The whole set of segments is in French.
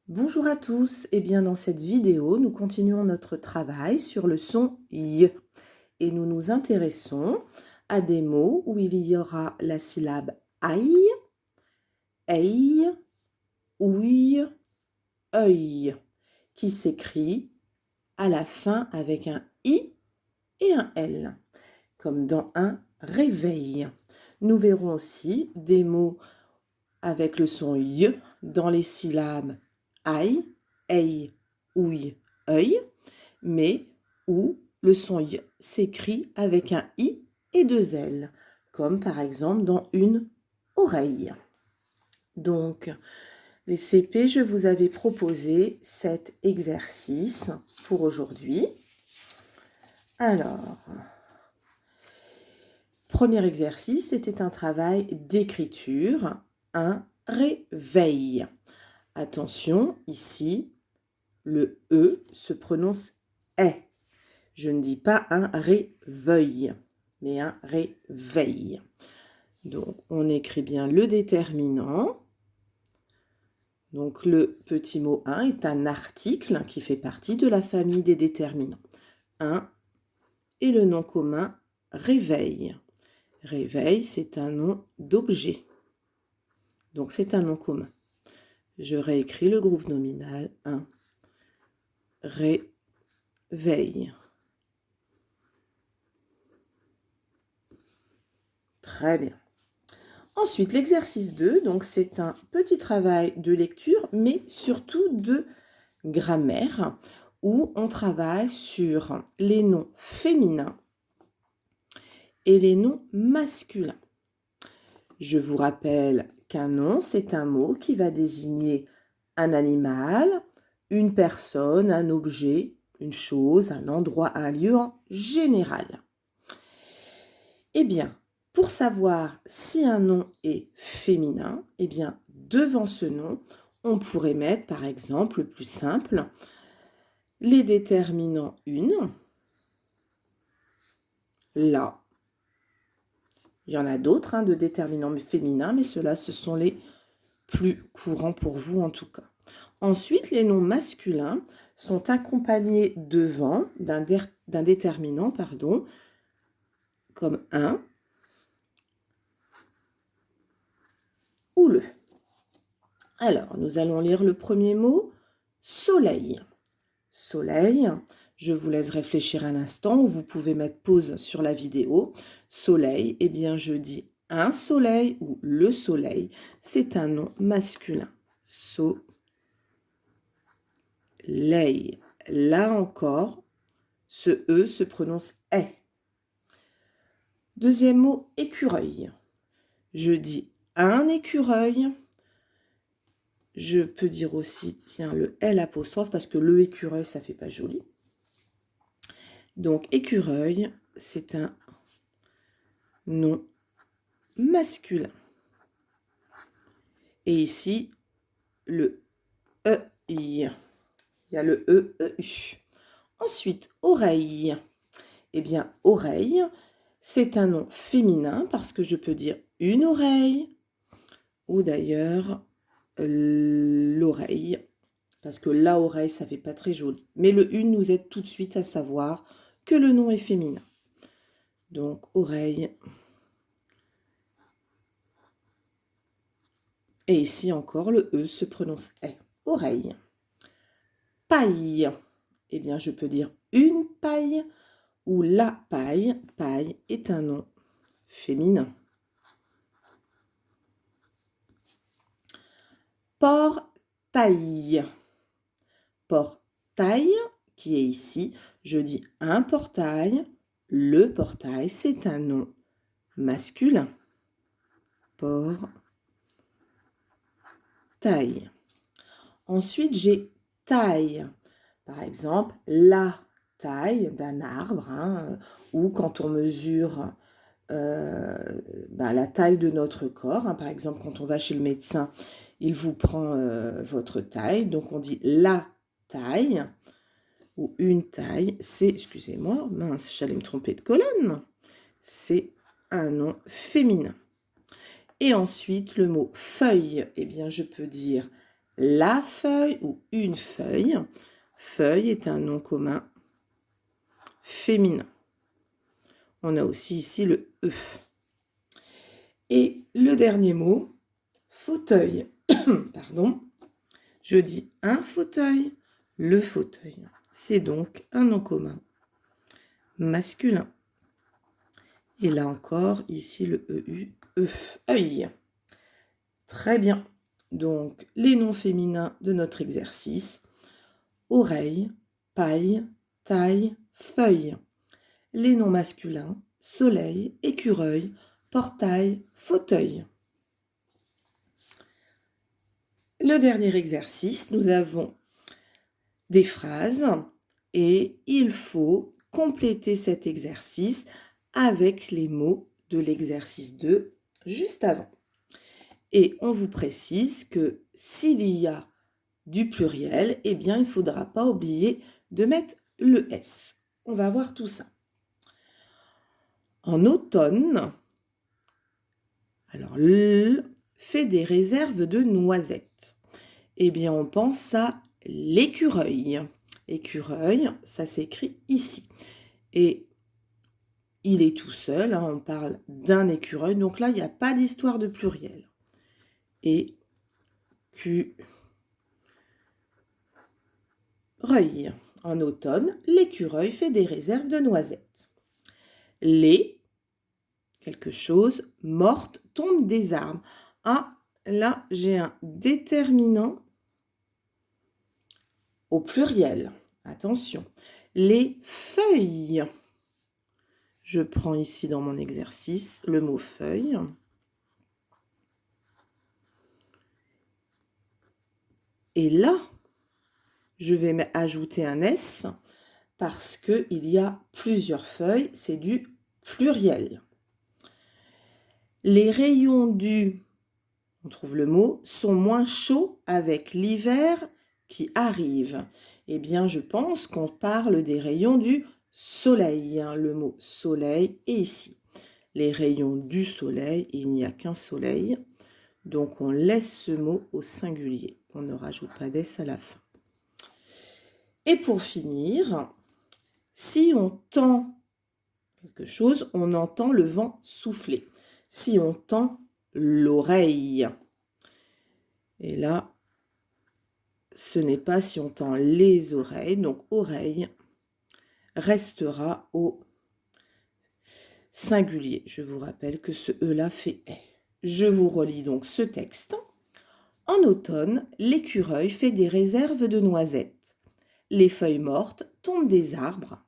Bonjour à tous, et bien dans cette vidéo, nous continuons notre travail sur le son Y et nous nous intéressons à des mots où il y aura la syllabe aïe, aïe, ouille, œil qui s'écrit à la fin avec un I et un L, comme dans un réveil. Nous verrons aussi des mots avec le son Y dans les syllabes aïe, aïe, ouille, œil, mais où le son Y s'écrit avec un I et deux L, comme par exemple dans une oreille. Donc, les CP, je vous avais proposé cet exercice pour aujourd'hui. Alors, premier exercice, c'était un travail d'écriture, un réveil. Attention, ici, le E se prononce est. Je ne dis pas un réveil, mais un réveil. Donc, on écrit bien le déterminant. Donc, le petit mot un est un article qui fait partie de la famille des déterminants. Un et le nom commun réveil. Réveil, c'est un nom d'objet. Donc, c'est un nom commun. Je réécris le groupe nominal un. Réveil. Très bien. Ensuite, l'exercice 2, donc c'est un petit travail de lecture, mais surtout de grammaire, où on travaille sur les noms féminins et les noms masculins. Je vous rappelle qu'un nom, c'est un mot qui va désigner un animal, une personne, un objet, une chose, un endroit, un lieu en général. Eh bien, pour savoir si un nom est féminin, eh bien, devant ce nom, on pourrait mettre, par exemple, le plus simple, les déterminants une, la. Il y en a d'autres de déterminants féminins, mais ceux-là, ce sont les plus courants pour vous en tout cas. Ensuite, les noms masculins sont accompagnés devant d'un déterminant, comme un ou le. Alors, nous allons lire le premier mot, soleil. Soleil, je vous laisse réfléchir un instant ou vous pouvez mettre pause sur la vidéo. Soleil, eh bien je dis un soleil ou le soleil, c'est un nom masculin. Soleil. Là encore, ce E se prononce est. Deuxième mot, écureuil. Je dis un écureuil. Je peux dire aussi, tiens, le L apostrophe parce que le écureuil, ça fait pas joli. Donc, écureuil, c'est un nom masculin. Et ici, le E, il y a le E, U. Ensuite, oreille. Eh bien, oreille, c'est un nom féminin parce que je peux dire une oreille ou d'ailleurs l'oreille parce que la oreille, ça fait pas très joli. Mais le U nous aide tout de suite à savoir que le nom est féminin. Donc, oreille. Et ici encore, le E se prononce est. Oreille. Paille. Eh bien, je peux dire une paille ou la paille. Paille est un nom féminin. Portail. Portail, qui est ici, je dis un portail. Le portail, c'est un nom masculin. Portail. Ensuite, j'ai taille. Par exemple, la taille d'un arbre, ou quand on mesure la taille de notre corps. Par exemple, quand on va chez le médecin, il vous prend votre taille. Donc, on dit la taille ou une taille. C'est, excusez-moi, mince, j'allais me tromper de colonne. C'est un nom féminin. Et ensuite, le mot feuille, eh bien, je peux dire la feuille ou une feuille. Feuille est un nom commun féminin. On a aussi ici le E. Et le dernier mot, fauteuil. Pardon. Je dis un fauteuil, le fauteuil. C'est donc un nom commun masculin. Et là encore, ici le EU, E, œil. Très bien. Donc, les noms féminins de notre exercice. Oreille, paille, taille, feuille. Les noms masculins, soleil, écureuil, portail, fauteuil. Le dernier exercice, nous avons des phrases et il faut compléter cet exercice avec les mots de l'exercice 2 juste avant. Et on vous précise que s'il y a du pluriel, eh bien, il ne faudra pas oublier de mettre le S. On va voir tout ça. En automne, alors L fait des réserves de noisettes. Eh bien, on pense à l'écureuil. Écureuil, ça s'écrit ici. Et il est tout seul, hein, on parle d'un écureuil. Donc là, il n'y a pas d'histoire de pluriel. Écureuil. En automne, l'écureuil fait des réserves de noisettes. Les, quelque chose, mortes tombent des arbres. Ah, là, j'ai un déterminant au pluriel. Attention. Les feuilles. Je prends ici dans mon exercice le mot feuille. Et là, je vais ajouter un S parce qu'il y a plusieurs feuilles, c'est du pluriel. Les rayons du, on trouve le mot, sont moins chauds avec l'hiver qui arrive. Eh bien, je pense qu'on parle des rayons du soleil. Le mot soleil est ici. Les rayons du soleil, il n'y a qu'un soleil. Donc, on laisse ce mot au singulier. On ne rajoute pas d'S à la fin. Et pour finir, si on tend quelque chose, on entend le vent souffler. Si on tend l'oreille, et là, ce n'est pas si on tend les oreilles, donc oreille restera au singulier. Je vous rappelle que ce E-là fait est. Je vous relis donc ce texte. En automne, l'écureuil fait des réserves de noisettes. Les feuilles mortes tombent des arbres.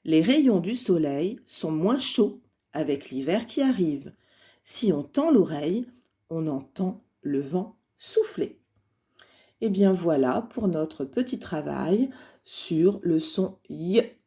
Les rayons du soleil sont moins chauds avec l'hiver qui arrive. Si on tend l'oreille, on entend le vent souffler. Et bien voilà pour notre petit travail sur le son Y.